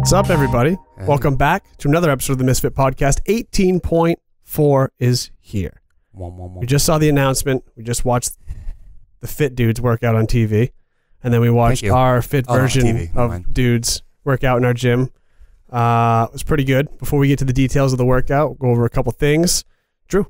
What's up, everybody? Hey. Welcome back to another episode of the Misfit podcast. 18.4 is here. We just saw the announcement. We just watched the fit dudes work out on TV. And then we watched our fit version of dudes work out in our gym. It was pretty good. Before we get to the details of the workout, we'll go over a couple things. Drew.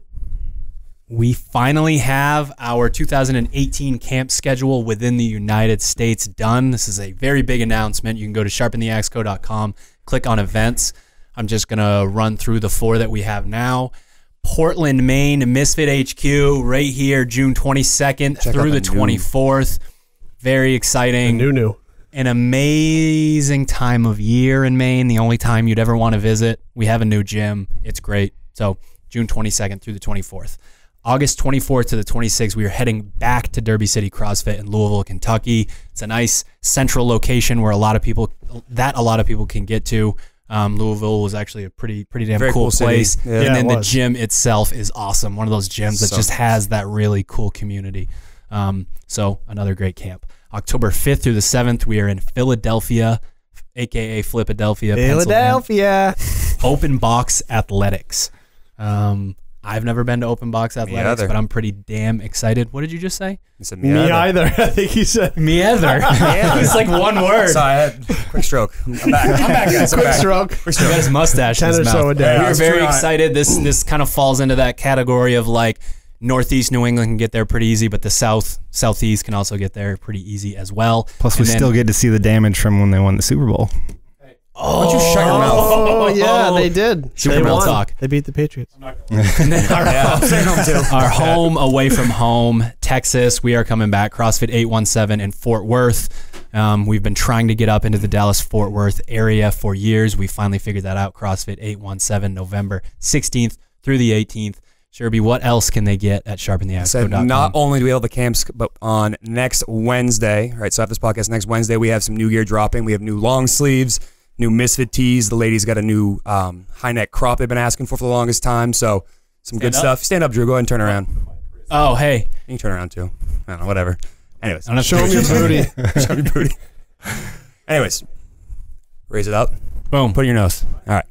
We finally have our 2018 camp schedule within the United States done. This is a very big announcement. You can go to sharpentheaxco.com, click on events. I'm just going to run through the 4 that we have now. Portland, Maine, Misfit HQ, right here, June 22nd through the 24th. Very exciting. New. An amazing time of year in Maine. The only time you'd ever want to visit. We have a new gym. It's great. So June 22nd through the 24th. August 24th to the 26th, we are heading back to Derby City CrossFit in Louisville, Kentucky. It's a nice central location where a lot of people can get to. Louisville was actually a pretty damn cool place. Yeah, and then the gym itself is awesome. One of those gyms that just has that really cool community. So another great camp. October 5th through the 7th, we are in Philadelphia, aka Flipadelphia, Pennsylvania. Open Box Athletics. I've never been to Open Box Athletics, but I'm pretty damn excited. What did you just say? You said me either. I think he said me either. It's like one word. So I had quick stroke. I'm back, guys. Quick stroke. He got his mustache in his mouth. So a day. We were very excited. This kind of falls into that category of like Northeast New England can get there pretty easy, but the Southeast can also get there pretty easy as well. Plus, we still get to see the damage from when they won the Super Bowl. Why don't you shut your mouth? Oh, yeah, they did. Super Bowl talk. They beat the Patriots. And then our home, away from home, Texas. We are coming back. CrossFit 817 in Fort Worth. We've been trying to get up into the Dallas-Fort Worth area for years. We finally figured that out. CrossFit 817, November 16th through the 18th. Sherby, what else can they get at sharpentheaxco.com? Not only do we have the camps, but on next Wednesday, right? So after this podcast, next Wednesday, we have some new gear dropping. We have new long sleeves, new Misfit tees. The ladies got a new high neck crop they've been asking for the longest time. So some good stuff. Stand up, Drew. Go ahead and turn around. Oh, hey. You can turn around too. I don't know, whatever. Anyways. Show me your booty. Show me your booty. Anyways. Raise it up. Boom. Put it in your nose. All right.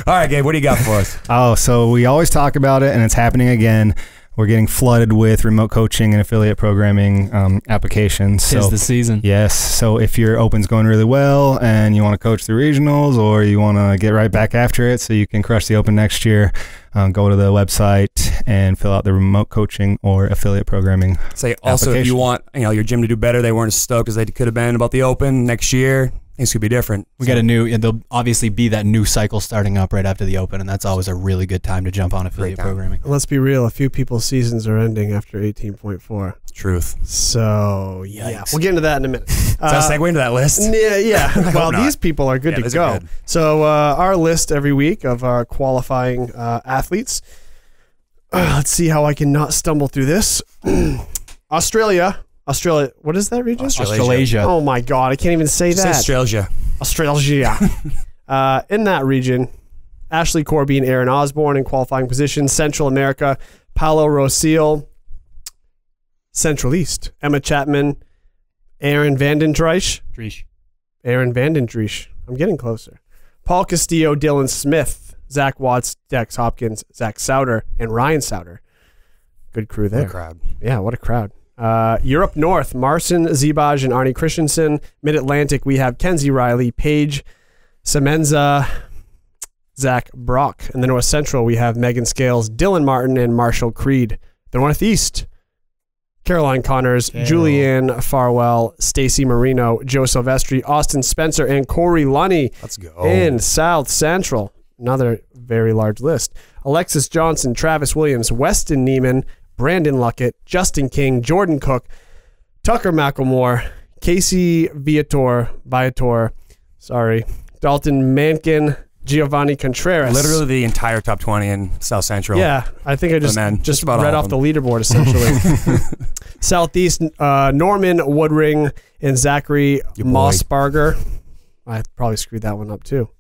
All right, Gabe, what do you got for us? Oh, so we always talk about it, and it's happening again. We're getting flooded with remote coaching and affiliate programming applications. Tis the season. Yes. So if your Open's going really well and you want to coach the regionals or you want to get right back after it so you can crush the Open next year, go to the website and fill out the remote coaching or affiliate programming. Say also, if you want your gym to do better, they weren't as stoked as they could have been about the Open next year. Things could be different. We got a new, there'll obviously be that new cycle starting up right after the Open, and that's always a really good time to jump on affiliate programming. Let's be real, a few people's seasons are ending after 18.4. Truth. So, yeah, we'll get into that in a minute. Is that a segue into that list? Yeah. Well, these people are good to go. Good. So, our list every week of our qualifying athletes. Let's see how I can not stumble through this. Australia, what is that region? Australasia. Oh my God, I can't even say that. Australasia. In that region, Ashley Corby and Aaron Osborne in qualifying positions. Central America, Paulo Rosil. Central East, Emma Chapman, Aaron Vandendriesch. I'm getting closer. Paul Castillo, Dylan Smith, Zach Watts, Dex Hopkins, Zach Sauter, and Ryan Sauter. Good crew there. What a crowd. Yeah, what a crowd. Europe North, Marcin Zibaj and Arnie Christensen. Mid-Atlantic, we have Kenzie Riley, Paige Semenza, Zach Brock. And the North Central, we have Megan Scales, Dylan Martin, and Marshall Creed. The Northeast, Caroline Connors, Julianne Farwell, Stacy Marino, Joe Silvestri, Austin Spencer, and Corey Lunny. Let's go. In South Central, another very large list. Alexis Johnson, Travis Williams, Weston Neiman, Brandon Luckett, Justin King, Jordan Cook, Tucker McElmore, Casey Viator, Dalton Mankin, Giovanni Contreras. Literally the entire top 20 in South Central. Yeah, I think I just read off the leaderboard, essentially. Southeast, Norman Woodring and Zachary Mossbarger. I probably screwed that one up, too.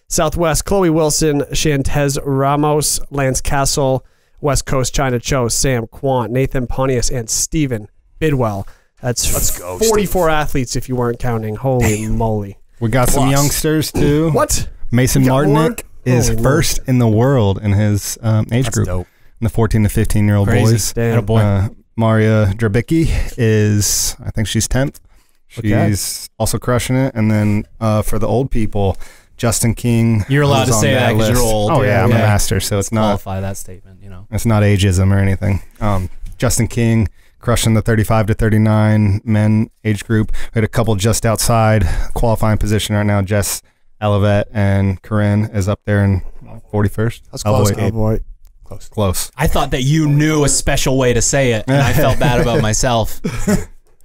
Southwest, Chloe Wilson, Shantez Ramos, Lance Castle, West Coast, China Cho, Sam Quant, Nathan Pontius, and Stephen Bidwell. That's 44 athletes if you weren't counting. Holy moly. We got some Plus. youngsters too. What? Mason You got Martinick is Holy first in the world in his age That's group. dope. In the 14 to 15-year-old Crazy. boys. Damn. Attaboy. Maria Drabicki is, I think she's 10th. She's also crushing it. And then for the old people, Justin King. You're allowed who's to on say that 'cause list. you're old. Oh, yeah, I'm a Yeah. master, so it's not Qualify that statement, you know. it's not ageism or anything. Justin King crushing the 35 to 39 men age group. We had a couple just outside qualifying position right now. Jess Olivet and Corinne is up there in 41st. That's close, boy. Gabe. Oh boy. Close. I thought that you knew a special way to say it, and I felt bad about myself.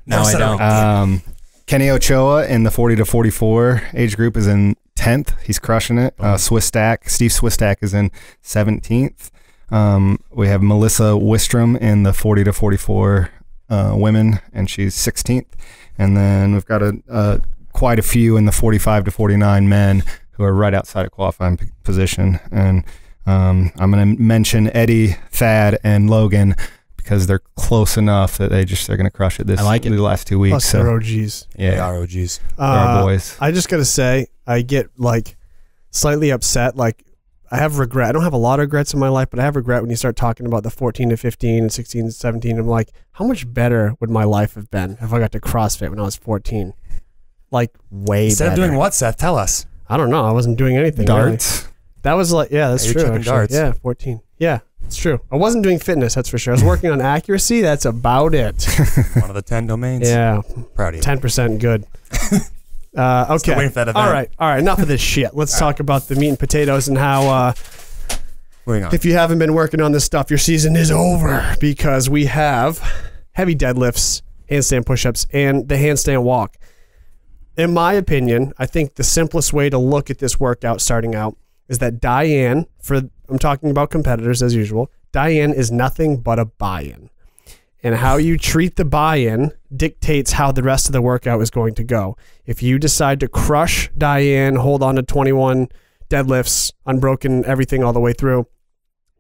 No, I don't. Kenny Ochoa in the 40 to 44 age group is in 10th. He's crushing it. Steve Swistak is in 17th. We have Melissa Wistrom in the 40 to 44 women, and she's 16th. And then we've got quite a few in the 45 to 49 men who are right outside of qualifying position. And I'm going to mention Eddie, Thad, and Logan because they're close enough that they're going to crush it I like it. the last 2 weeks. Plus So, they're OGs. They yeah, are OGs. they're our boys. I just gotta say, I get like slightly upset. Like I have regret. I don't have a lot of regrets in my life, but I have regret when you start talking about the 14 to 15 and 16 to 17. I'm like, how much better would my life have been if I got to CrossFit when I was 14? Like way Instead better. of doing what, Seth? Tell us. I don't know. I wasn't doing anything. Darts. Really. That was like, yeah, that's You're true. chucking Actually. darts. Yeah, 14. Yeah, it's true. I wasn't doing fitness, that's for sure. I was working on accuracy. That's about it. One of the 10 domains. Yeah, Proud of you. 10% good. Still Okay. waiting for that event. All right. Enough of this shit. Let's talk about the meat and potatoes and how Moving on. if you haven't been working on this stuff, your season is over because we have heavy deadlifts, handstand push-ups, and the handstand walk. In my opinion, I think the simplest way to look at this workout starting out is that Diane, I'm talking about competitors as usual, Diane is nothing but a buy-in. And how you treat the buy-in dictates how the rest of the workout is going to go. If you decide to crush Diane, hold on to 21 deadlifts, unbroken everything all the way through,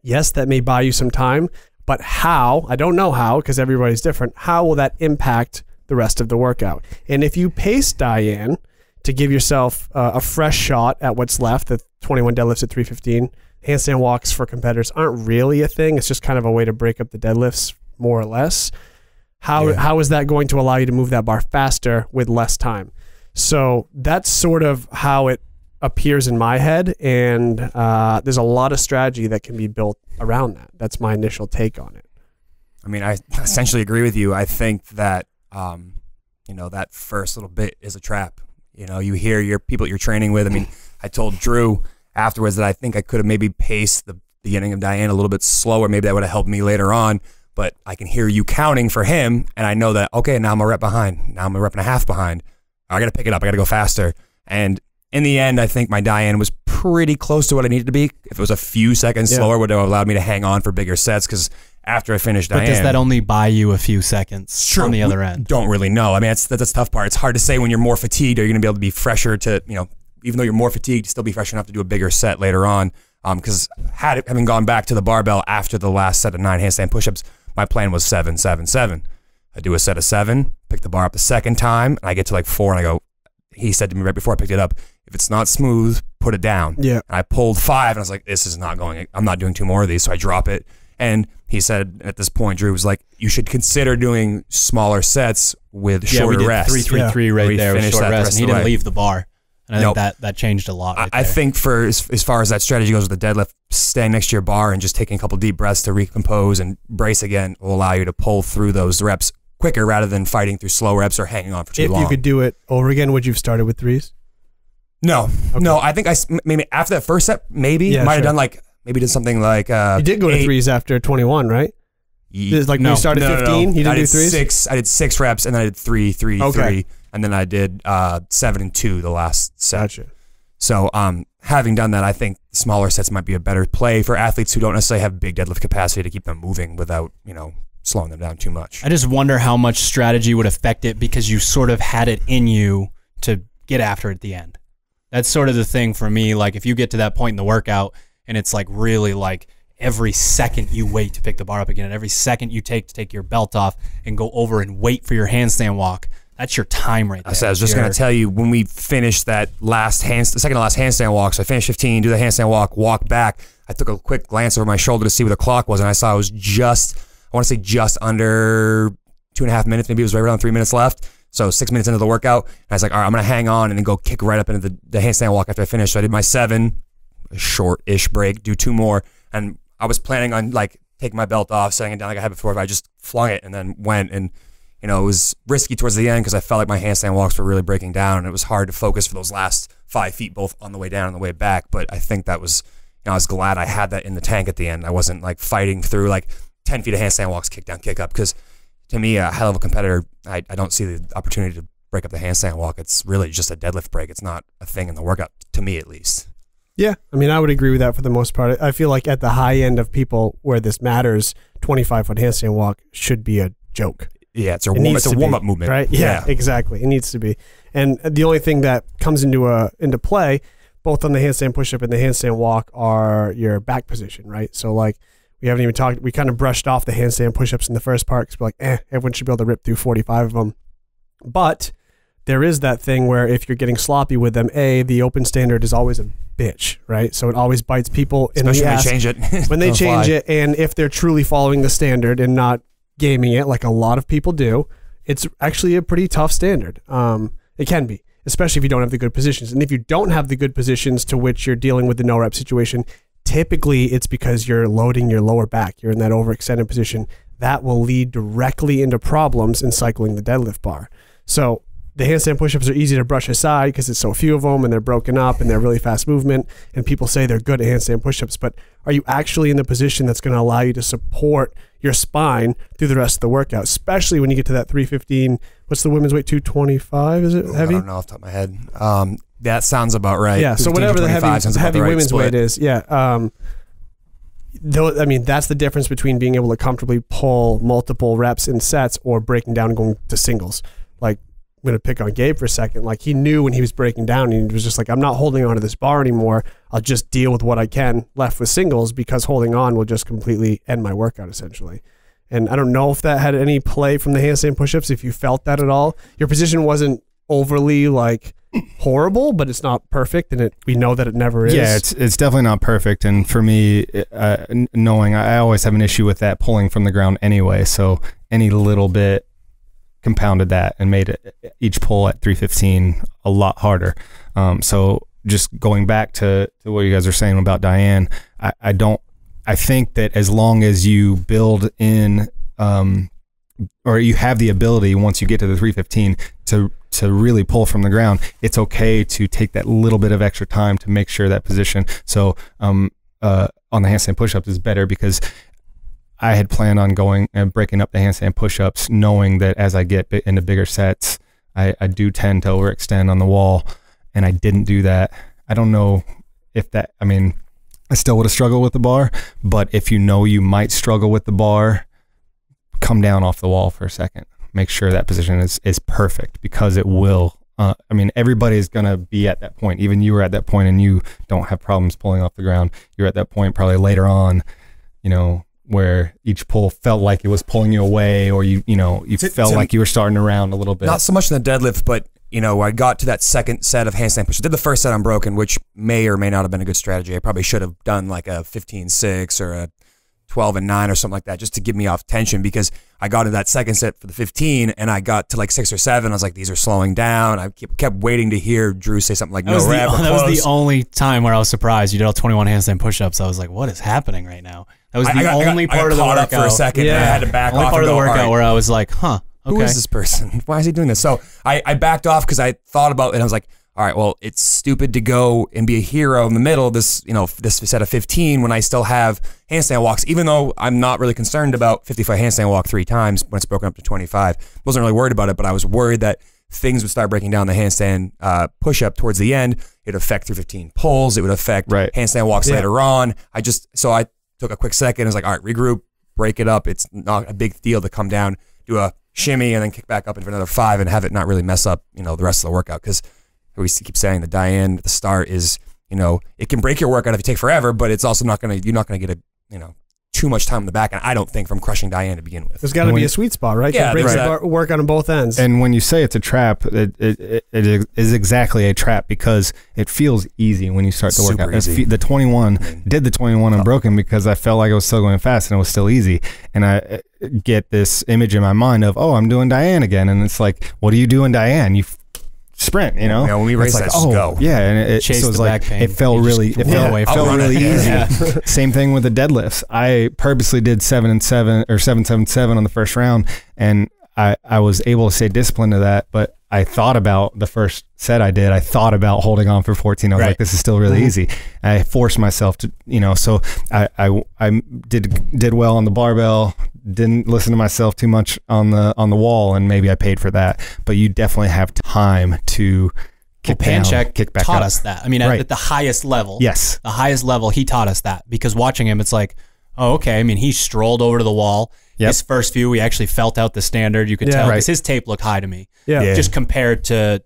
yes, that may buy you some time, but how, I don't know how because everybody's different, how will that impact the rest of the workout? And if you pace Diane to give yourself a fresh shot at what's left, the 21 deadlifts at 315, handstand walks for competitors aren't really a thing. It's just kind of a way to break up the deadlifts more or less. How is that going to allow you to move that bar faster with less time? So that's sort of how it appears in my head, and there's a lot of strategy that can be built around that. That's my initial take on it. I mean, I essentially agree with you. I think that, that first little bit is a trap. You hear your people you're training with. I mean, I told Drew afterwards that I think I could have maybe paced the beginning of Diane a little bit slower. Maybe that would have helped me later on. But I can hear you counting for him, and I know that, okay, now I'm a rep behind. Now I'm a rep and a half behind. I got to pick it up. I got to go faster. And in the end, I think my Diane was pretty close to what I needed to be. If it was a few seconds slower, it would have allowed me to hang on for bigger sets because after I finished Diane. But does that only buy you a few seconds on the other end? Don't really know. I mean, that's the tough part. It's hard to say when you're more fatigued. Are you going to be able to be fresher to, even though you're more fatigued, still be fresh enough to do a bigger set later on? Because having gone back to the barbell after the last set of 9 handstand push-ups, my plan was 7, 7, 7. I do a set of 7, pick the bar up the second time, and I get to like 4, and I go, he said to me right before I picked it up, if it's not smooth, put it down. Yeah. And I pulled 5, and I was like, this is not going, I'm not doing 2 more of these, so I drop it. And he said at this point, Drew was like, you should consider doing smaller sets with shorter we did rest. 3-3-3 right We there with finished short that the rest, rest and he of the didn't way. leave the bar. And I Nope. think that changed a lot. I think for as far as that strategy goes with the deadlift, staying next to your bar and just taking a couple deep breaths to recompose and brace again will allow you to pull through those reps quicker rather than fighting through slow reps or hanging on for too If long. you could do it over again, would you have started with 3s? No, I think maybe after that first set, maybe Yeah, might have sure. done did something like You did go to 8. 3s after 21, right? It's like when you started 15, you didn't I do did 3s? 6. I did 6 reps and then I did 3, 3, Okay. 3, and then I did 7 and 2 the last set. Gotcha. So having done that, I think smaller sets might be a better play for athletes who don't necessarily have big deadlift capacity to keep them moving without, slowing them down too much. I just wonder how much strategy would affect it because you sort of had it in you to get after it at the end. That's sort of the thing for me. Like if you get to that point in the workout and it's like really like every second you wait to pick the bar up again, and every second you take to take your belt off and go over and wait for your handstand walk, That's your time right there. I was just going to tell you, when we finished that the second to last handstand walk, so I finished 15, do the handstand walk back. I took a quick glance over my shoulder to see where the clock was, and I saw I was I want to say just under 2.5 minutes. Maybe it was right around 3 minutes left. So 6 minutes into the workout, and I was like, all right, I'm going to hang on and then go kick right up into the handstand walk after I finish. So I did my 7, a short-ish break, do 2 more, and I was planning on like taking my belt off, setting it down like I had before, but I just flung it and then went. And it was risky towards the end because I felt like my handstand walks were really breaking down, and it was hard to focus for those last 5 feet, both on the way down and the way back. But I think that was, I was glad I had that in the tank at the end. I wasn't like fighting through like 10 feet of handstand walks, kick down, kick up, because to me, a high-level competitor, I don't see the opportunity to break up the handstand walk. It's really just a deadlift break. It's not a thing in the workout, to me at least. Yeah, I mean, I would agree with that for the most part. I feel like at the high end of people where this matters, 25-foot handstand walk should be a joke. Yeah, it's a warm-up movement. Right? Yeah, exactly. It needs to be. And the only thing that comes into play, both on the handstand push-up and the handstand walk, are your back position, right? So, like, we haven't even talked, we kind of brushed off the handstand push-ups in the first part because we're like, everyone should be able to rip through 45 of them. But there is that thing where if you're getting sloppy with them, the open standard is always a bitch, right? So it always bites people in the ass. Especially when they change it. When they change it, and if they're truly following the standard and not gaming it like a lot of people do, it's actually a pretty tough standard. It can be, especially if you don't have the good positions. And if you don't have the good positions to which you're dealing with the no-rep situation, typically it's because you're loading your lower back. You're in that overextended position. That will lead directly into problems in cycling the deadlift bar. So the handstand push-ups are easy to brush aside because it's so few of them and they're broken up and they're really fast movement, and people say they're good at handstand push-ups, but are you actually in the position that's going to allow you to support your spine through the rest of the workout, especially when you get to that 315, what's the women's weight, 225, is it heavy? I don't know off the top of my head. That sounds about right. Yeah, so whatever the heavy women's weight is, though, I mean, that's the difference between being able to comfortably pull multiple reps in sets or breaking down and going to singles. Like, I'm going to pick on Gabe for a second. Like, he knew when he was breaking down, he was just like, I'm not holding on to this bar anymore. I'll just deal with what I can left with singles, because holding on will just completely end my workout, essentially. And I don't know if that had any play from the handstand push-ups, if you felt that at all. Your position wasn't overly, like, horrible, but it's not perfect, and we know that it never is. Yeah, it's definitely not perfect. And for me, knowing I always have an issue with that pulling from the ground anyway, so any little bit compounded that and made each pull at 315 a lot harder. So just going back to what you guys are saying about Diane, I think that as long as you build in or you have the ability, once you get to the 315, to really pull from the ground, it's okay to take that little bit of extra time to make sure that position. So on the handstand push-ups is better, because I had planned on going and breaking up the handstand push-ups, knowing that as I get into bigger sets, I do tend to overextend on the wall, and I didn't do that. I don't know if that, I mean, I still would have struggled with the bar, but if you know you might struggle with the bar, come down off the wall for a second. Make sure that position is perfect, because it will. I mean, everybody is going to be at that point. Even you were at that point and you don't have problems pulling off the ground. You're at that point probably later on, where each pull felt like it was pulling you away, or you felt like you were starting to round a little bit. Not so much in the deadlift, but I got to that second set of handstand push. I did the first set unbroken, which may or may not have been a good strategy. I probably should have done like a 15-6 or a 12-9 or something like that, just to give me off tension, because I got to that second set for the 15 and I got to like 6 or 7. I was like, these are slowing down. I kept waiting to hear Drew say something like, no rep or close. That was the only time where I was surprised. You did all 21 handstand push-ups. I was like, what is happening right now? That was the only part of the workout. For a second, and I had to back off. Only part of the workout where I was like, huh, okay. Who is this person? Why is he doing this? So I backed off because I thought about it, and I was like, all right, well, it's stupid to go and be a hero in the middle of this, this set of 15 when I still have handstand walks, even though I'm not really concerned about 55 handstand walk 3 times when it's broken up to 25. Wasn't really worried about it, but I was worried that things would start breaking down the handstand push-up towards the end. It would affect 315 pulls. It would affect handstand walks later on. So I took a quick second and was like, all right, regroup, break it up. It's not a big deal to come down, do a shimmy, and then kick back up into another 5 and have it not really mess up, the rest of the workout. Because we keep saying the Diane at the start is, it can break your workout if you take forever, but it's also you're not going to get a, too much time in the back, and I don't think from crushing Diane to begin with. There's got to be a sweet spot, right? Yeah, Breaks work on both ends. And when you say it's a trap, it is exactly a trap because it feels easy when you start to work out. The 21 did the 21 unbroken because I felt like I was still going fast and it was still easy. And I get this image in my mind of, oh, I'm doing Diane again. And it's like, what do you do in Diane? You sprint, you know? Yeah, when we race that, just go. Yeah, and it was like, it felt really easy. Same thing with the deadlifts. I purposely did 7-7 or 7-7-7 on the first round, and I was able to stay disciplined to that, but I thought about the first set I did. I thought about holding on for 14. I was like, this is still really easy. I forced myself to, so I did well on the barbell, didn't listen to myself too much on the wall, and maybe I paid for that. But you definitely have time to kick back taught up. us that. I mean, at the highest level. Yes. The highest level, he taught us that because watching him, it's like, oh, okay. I mean, he strolled over to the wall. Yep. His first few, we actually felt out the standard. You could tell because his tape looked high to me. Yeah. Just compared to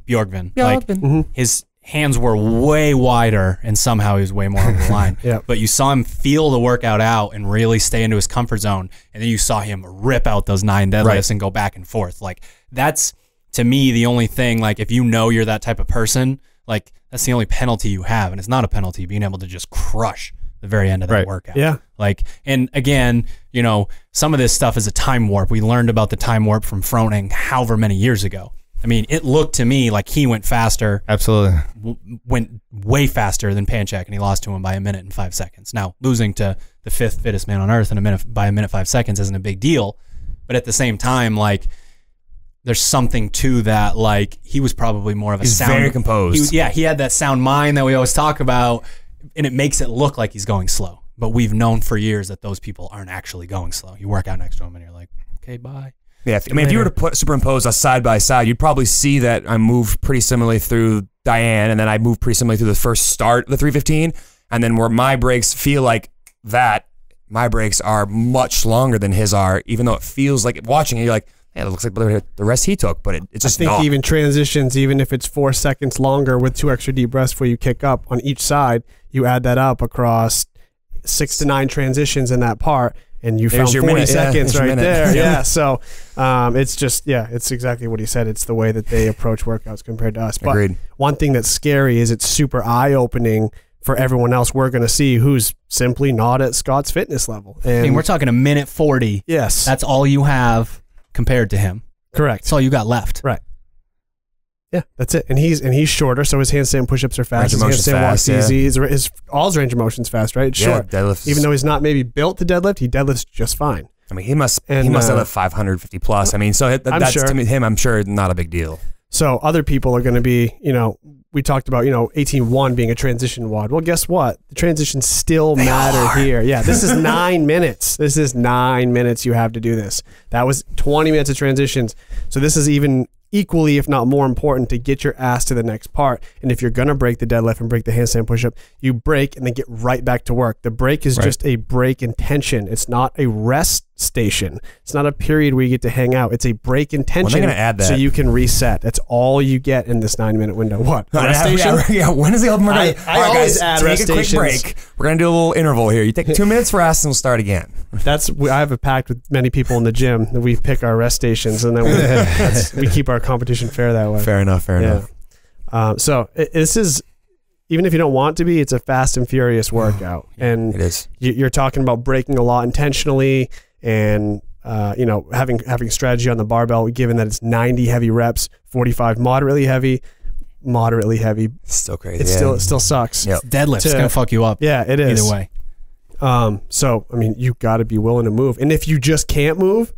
Bjorgvin. Like his hands were way wider and somehow he was way more over the line. But you saw him feel the workout out and really stay into his comfort zone. And then you saw him rip out those 9 deadlifts and go back and forth. Like that's, to me, the only thing, like if you know you're that type of person, like that's the only penalty you have. And it's not a penalty being able to just crush the very end of that workout. Yeah. Like, and again, some of this stuff is a time warp. We learned about the time warp from Froning however many years ago. I mean, it looked to me like he went faster. Absolutely. Went way faster than Panchak, and he lost to him by 1 minute and 5 seconds. Now, losing to the 5th fittest man on earth by 1 minute 5 seconds isn't a big deal. But at the same time, like, there's something to that. Like, he was probably more of a sound. He's very composed. He had that sound mind that we always talk about, and it makes it look like he's going slow. But we've known for years that those people aren't actually going slow. You work out next to him, and you're like, okay, bye. Yeah, I mean, if you were to superimpose us side by side, you'd probably see that I moved pretty similarly through Diane, and then I moved pretty similarly through the first start of the 315, and then where my breaks feel like that, my breaks are much longer than his are, even though it feels like, watching it, you're like, yeah, it looks like the rest he took, but it's just I think even transitions, even if it's 4 seconds longer with 2 extra deep breaths before you kick up on each side, you add that up across 6 to 9 transitions in that part, and you found 40 seconds right there. Yeah. So it's just, it's exactly what he said. It's the way that they approach workouts compared to us. But Agreed. One thing that's scary is it's super eye-opening for everyone else we're going to see who's simply not at Scott's fitness level. And I mean, we're talking 1 minute 40. Yes. That's all you have compared to him. Correct. That's all you got left. Right. Yeah, that's it. And he's shorter, so his handstand push-ups are fast. His handstand walks easy. All his range of motion's fast, right? It's short. Deadlifts. Even though he's not maybe built to deadlift, he deadlifts just fine. I mean, he must have 550 plus. I mean, so that's sure. to him, I'm sure, not a big deal. So other people are going to be, we talked about, 18-1 being a transition WOD. Well, guess what? The transitions still matter here. Yeah, this is 9 minutes. This is 9 minutes you have to do this. That was 20 minutes of transitions. So this is even equally, if not more important, to get your ass to the next part. And if you're going to break the deadlift and break the handstand push-up, you break and then get right back to work. The break is just a break in tension. It's not a rest station. It's not a period where you get to hang out. It's a break in tension. When are they going to add that? So you can reset. That's all you get in this 9-minute window. What? Rest station? Yeah, when is the ultimate? I always add rest stations. Take a quick break. We're going to do a little interval here. You take 2 minutes for us and we'll start again. I have a pact with many people in the gym that we pick our rest stations and then we keep our competition fair that way. Fair enough. So this is, even if you don't want to be, it's a fast and furious workout. And it is. You're talking about breaking a lot intentionally and having strategy on the barbell, given that it's 90 heavy reps, 45 moderately heavy. It's still crazy. It still sucks. Yep. Deadlift's going to fuck you up. Yeah, it is. Either way. So, I mean, you got to be willing to move. And if you just can't move,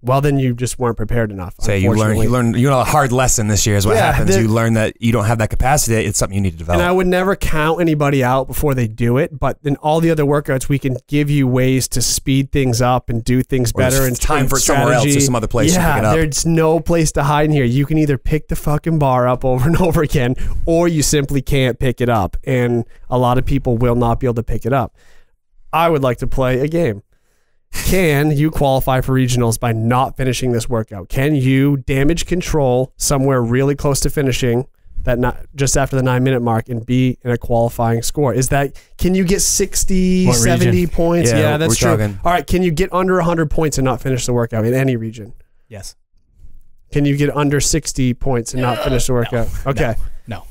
well, then you just weren't prepared enough. So you learned a hard lesson this year is what happens. You learn that you don't have that capacity. It's something you need to develop. And I would never count anybody out before they do it. But in all the other workouts, we can give you ways to speed things up and do things better. And time for somewhere else or some other place to pick it up. There's no place to hide in here. You can either pick the fucking bar up over and over again, or you simply can't pick it up. And a lot of people will not be able to pick it up. I would like to play a game. Can you qualify for regionals by not finishing this workout? Can you damage control somewhere really close to finishing that not just after the 9-minute mark and be in a qualifying score? Is that, can you get 60, What 70 region? points? Yeah, that's true. talking. All right, can you get under 100 points and not finish the workout in any region? Yes. Can you get under 60 points and not finish the workout? Okay. No.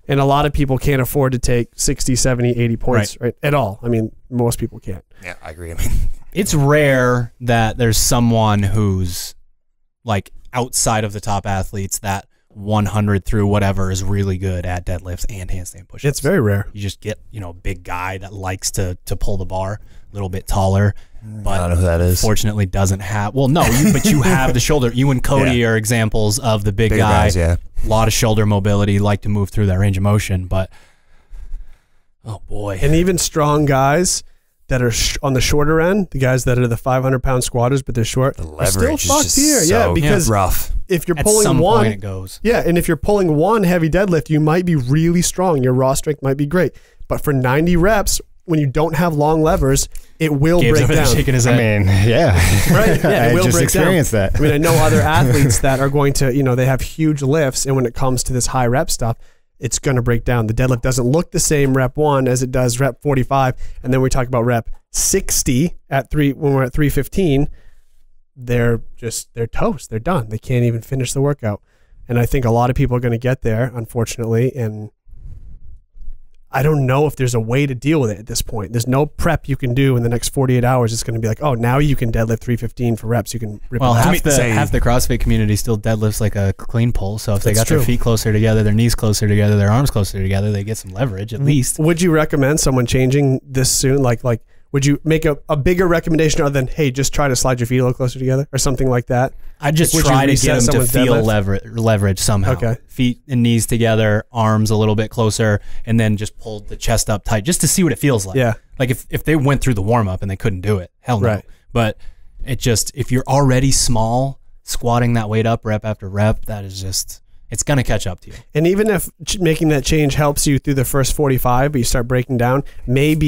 And a lot of people can't afford to take 60, 70, 80 points right at all. I mean, most people can't. Yeah, I agree. I mean, It's rare that there's someone who's like outside of the top athletes that 100 through whatever is really good at deadlifts and handstand push-ups. It's very rare. You just get, a big guy that likes to pull the bar, a little bit taller, but I don't know who that is. fortunately doesn't have, but you have the shoulder. You and Cody are examples of the big Bigger guy. guys, yeah. A lot of shoulder mobility, like to move through that range of motion, but oh boy. And even strong guys that are on the shorter end, the guys that are the 500-pound squatters, but they're short, The are still leverage is fucked just here. so Because rough. if you're At pulling some one, point it goes. yeah, and if you're pulling one heavy deadlift, you might be really strong. Your raw strength might be great. But for 90 reps, when you don't have long levers, it will Gabe's break over there down. shaking his I head. mean, yeah. Right? Yeah, it I will just break experienced down. that. I mean, I know other athletes that are going to, they have huge lifts, and when it comes to this high rep stuff, it's going to break down. The deadlift doesn't look the same rep 1 as it does rep 45, and then we talk about rep 60 when we're at 315. They're toast. They're done. They can't even finish the workout. And I think a lot of people are going to get there, unfortunately, and I don't know if there's a way to deal with it at this point. There's no prep you can do in the next 48 hours. It's going to be like, oh, now you can deadlift 315 for reps. You can rip Well, it out. half the CrossFit community still deadlifts like a clean pull. So if they That's got true. their feet closer together, their knees closer together, their arms closer together, they get some leverage at least. Would you recommend someone changing this soon? Like, would you make a bigger recommendation other than, hey, just try to slide your feet a little closer together or something like that? I just Would you try to reset get them to someone's feel deadlift? leverage somehow. Okay. Feet and knees together, arms a little bit closer, and then just pull the chest up tight just to see what it feels like. Yeah. Like if they went through the warm up and they couldn't do it, hell no. Right. But if you're already small, squatting that weight up rep after rep, that is just, it's going to catch up to you. And even if making that change helps you through the first 45, but you start breaking down, maybe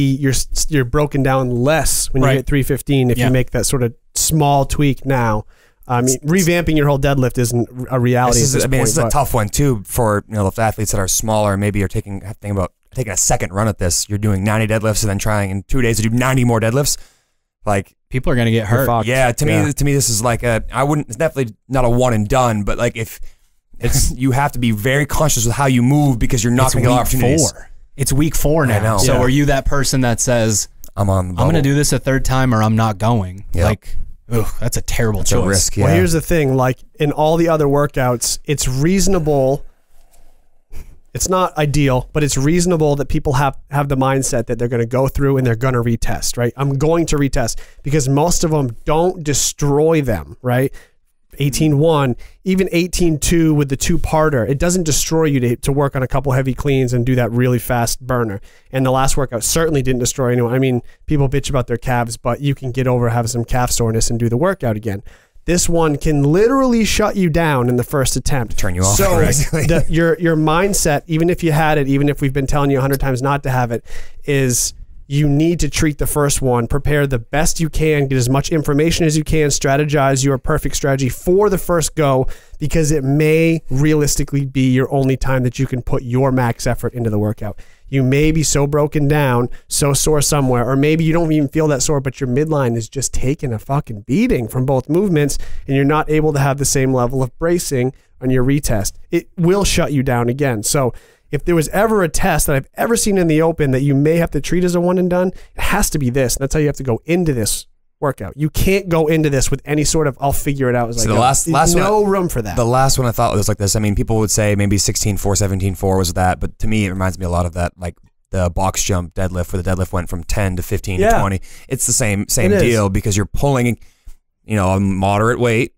you're broken down less when you Right. hit 315 if you make that sort of small tweak now. I mean, revamping your whole deadlift isn't a reality at this point. This is a but- tough one too for the athletes that are smaller. Maybe you're taking a second run at this. You're doing 90 deadlifts and then trying in 2 days to do 90 more deadlifts. Like, People are going to get hurt. fucked. yeah, to me, this is like it's definitely not a one and done, but like if it's, you have to be very conscious with how you move because you're not It's going to get week opportunities. 4. It's week 4 now. I know. So Yeah. are you that person that says, I'm on the I'm bubble. going to do this a third time or I'm not going? Yep. Like, ugh, that's a terrible It's choice. a risk. Yeah. Well, here's the thing. Like in all the other workouts, it's reasonable. It's not ideal, but it's reasonable that people have the mindset that they're going to go through and they're going to retest, right? I'm going to retest because most of them don't destroy them, right? 18-1, even 18-2 with the 2-parter, it doesn't destroy you to work on a couple heavy cleans and do that really fast burner. And the last workout certainly didn't destroy anyone. I mean, people bitch about their calves, but you can get over having some calf soreness and do the workout again. This one can literally shut you down in the first attempt. Turn you off. So Basically. your mindset, even if you had it, even if we've been telling you 100 times not to have it, is you need to treat the first one, prepare the best you can, get as much information as you can, strategize your perfect strategy for the first go, because it may realistically be your only time that you can put your max effort into the workout. You may be so broken down, so sore somewhere, or maybe you don't even feel that sore, but your midline is just taking a fucking beating from both movements, and you're not able to have the same level of bracing on your retest. It will shut you down again. So if there was ever a test that I've ever seen in the open that you may have to treat as a one and done, it has to be this. That's how you have to go into this workout. You can't go into this with any sort of, I'll figure it out. It's So like, the last no one, room for that. The last one I thought was like this. I mean, people would say maybe 16-4, 17-4 was that, but to me, it reminds me a lot of that, like the box jump deadlift, where the deadlift went from 10 to 15 to 20. It's the same It is. deal, because you're pulling, a moderate weight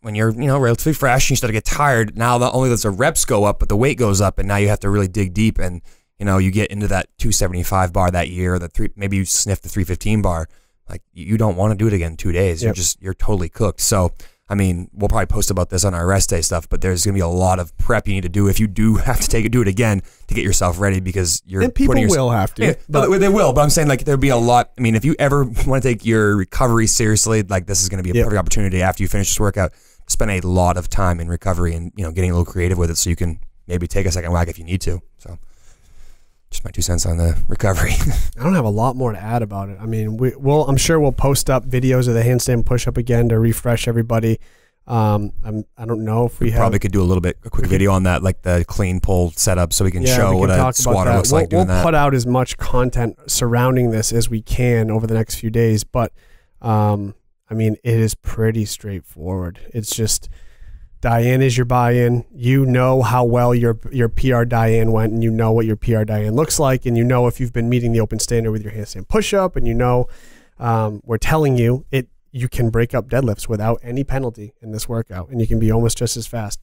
when you're, relatively fresh. You start to get tired. Now, not only does the reps go up, but the weight goes up, and now you have to really dig deep, and you get into that 275 bar that year, or maybe you sniff the 315 bar. Like, you don't want to do it again in 2 days. Yep. You're totally cooked. So, I mean, we'll probably post about this on our rest day stuff, but there's going to be a lot of prep you need to do if you do have to do it again to get yourself ready, because you're and people putting will have to. Yeah, but they will. But I'm saying, like, there'll be a lot. I mean, if you ever want to take your recovery seriously, like, this is going to be a perfect opportunity after you finish this workout to spend a lot of time in recovery and, getting a little creative with it so you can maybe take a second whack if you need to. So just my 2 cents on the recovery. I don't have a lot more to add about it. I mean, I'm sure we'll post up videos of the handstand push-up again to refresh everybody. I don't know if we probably could do a quick video on that, like the clean pull setup, so we can show what a squatter looks like doing that. We'll put out as much content surrounding this as we can over the next few days, but I mean, it is pretty straightforward. It's just Diane is your buy-in. You know how well your PR Diane went, and you know what your PR Diane looks like, and you know if you've been meeting the open standard with your handstand push-up, and you know we're telling you you can break up deadlifts without any penalty in this workout, and you can be almost just as fast.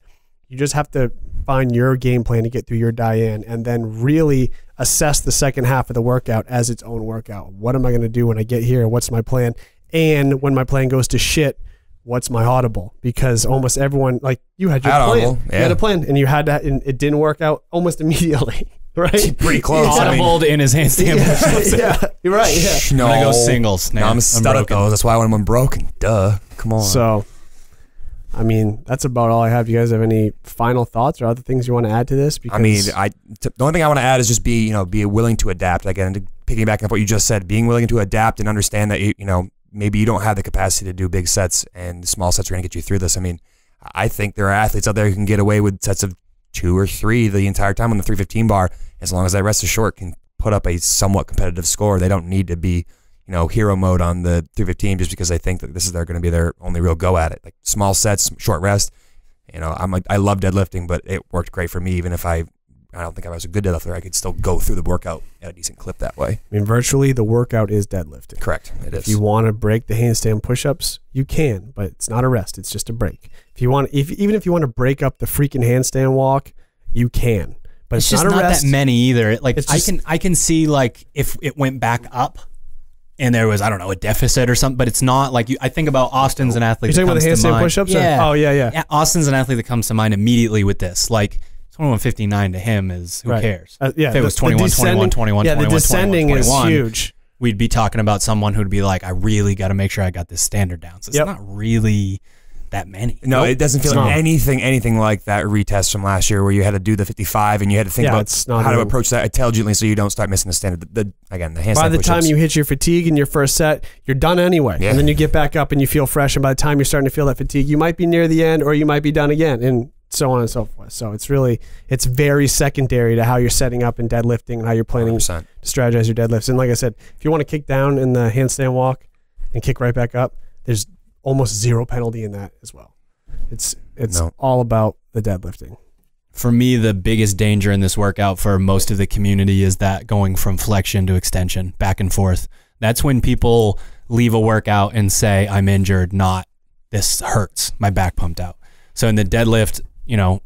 You just have to find your game plan to get through your Diane, and then really assess the second half of the workout as its own workout. What am I going to do when I get here? What's my plan? And when my plan goes to shit, what's my audible? Because almost everyone, like you had your plan. Audible, yeah. You had a plan, and you had that, and it didn't work out almost immediately. Right? Pretty close. Audibled in his handstand. Yeah, you're right. Yeah. I'm gonna go singles. No, I'm stuck at those. That's why I want them broken. Duh. Come on. So, I mean, that's about all I have. You guys have any final thoughts or other things you want to add to this? Because I mean, the only thing I want to add is just be willing to adapt. Again, to piggyback on what you just said, being willing to adapt and understand that maybe you don't have the capacity to do big sets, and small sets are going to get you through this. I mean, I think there are athletes out there who can get away with sets of 2 or 3 the entire time on the 315 bar, as long as that rest is short, can put up a somewhat competitive score. They don't need to be, hero mode on the 315 just because they think that they're going to be their only real go at it. Like small sets, short rest. I love deadlifting, but it worked great for me. Even if I don't think I was a good deadlifter, I could still go through the workout at a decent clip that way. I mean, virtually the workout is deadlifting. Correct. It is. If you want to break the handstand push-ups, you can, but it's not a rest. It's just a break. Even if you want to break up the freaking handstand walk, you can. But it's just not a rest. that many either. I can see like if it went back up and there was, I don't know, a deficit or something, but it's not like I think about Austin's an athlete. You're talking about the handstand push-ups? Yeah. Oh, yeah. Austin's an athlete that comes to mind immediately with this. Like 21:59 to him is who cares? Yeah, if it was 21, 21, 21, yeah, 21, the descending 21, 21, is huge. We'd be talking about someone who'd be like, I really got to make sure I got this standard down. So it's not really that many. No, it doesn't feel like anything like that retest from last year where you had to do the 55 and you had to think about how to approach that intelligently so you don't start missing the standard. The handstand by the time you hit your fatigue in your first set, you're done anyway. Yeah. And then you get back up and you feel fresh. And by the time you're starting to feel that fatigue, you might be near the end or you might be done again, and so on and so forth. So it's very secondary to how you're setting up in deadlifting and how you're planning 100%. to strategize your deadlifts. And like I said, if you want to kick down in the handstand walk and kick right back up, there's almost zero penalty in that as well. It's all about the deadlifting. For me, the biggest danger in this workout for most of the community is that going from flexion to extension, back and forth. That's when people leave a workout and say, I'm injured, not this hurts, my back pumped out. So in the deadlift,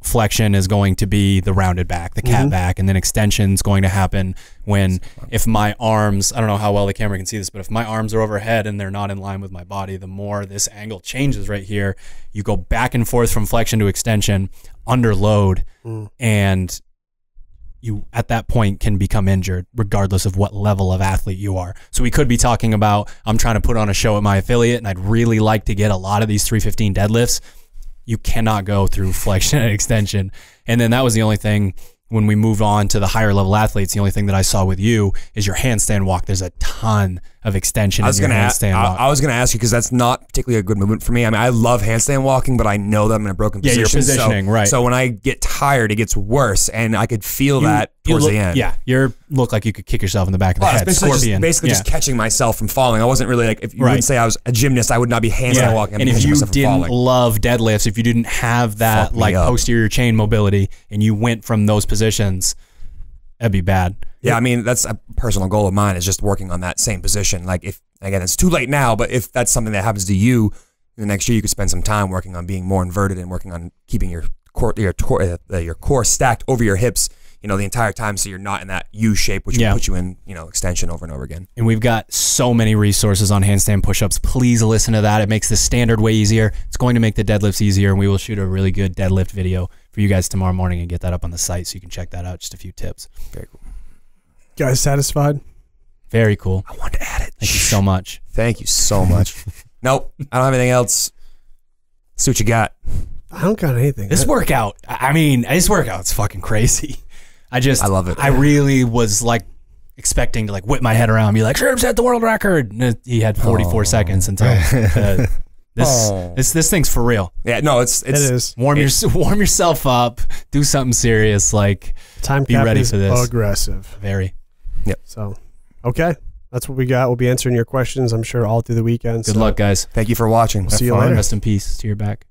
flexion is going to be the rounded back, the cat back, and then extension is going to happen when if my arms, I don't know how well the camera can see this, but if my arms are overhead and they're not in line with my body, the more this angle changes right here, you go back and forth from flexion to extension under load, and you at that point can become injured regardless of what level of athlete you are. So we could be talking about, I'm trying to put on a show at my affiliate and I'd really like to get a lot of these 315 deadlifts. You cannot go through flexion and extension. And then that was the only thing when we move on to the higher level athletes, the only thing that I saw with you is your handstand walk. There's a ton of extension in your handstand walk. I was going to ask you because that's not particularly a good movement for me. I mean, I love handstand walking, but I know that I'm in a broken position. Yeah, you're positioning, right. So when I get tired, it gets worse, and I could feel that towards the end. Yeah, you look like you could kick yourself in the back of the head. Scorpion. Basically just catching myself from falling. I wasn't really like, if you wouldn't say I was a gymnast, I would not be handstand walking. And if you didn't love deadlifts, if you didn't have that posterior chain mobility, and you went from those positions, that'd be bad. Yeah, I mean, that's a personal goal of mine, is just working on that same position. Like, if, again, it's too late now, but if that's something that happens to you, the next year you could spend some time working on being more inverted and working on keeping your core stacked over your hips, the entire time, so you're not in that U shape, which will put you in, extension over and over again. And we've got so many resources on handstand push-ups. Please listen to that. It makes the standard way easier. It's going to make the deadlifts easier, and we will shoot a really good deadlift video for you guys tomorrow morning and get that up on the site so you can check that out. Just a few tips. Very cool. Guys satisfied? Very cool. I wanted to add it. Thank you so much. Thank you so much. Nope, I don't have anything else. See what you got. I don't got anything. This workout, this workout's fucking crazy. I love it. I really was like expecting to like whip my head around and be like, Sherb set the world record. And he had 44 seconds until this thing's for real. Yeah, no, it is. Warm yourself up. Do something serious. Like Time be cap ready is for this. aggressive. Very. Yep. So, okay. That's what we got. We'll be answering your questions, I'm sure, all through the weekend. Good luck, guys. Thank you for watching. We'll see you later. Rest in peace to your back.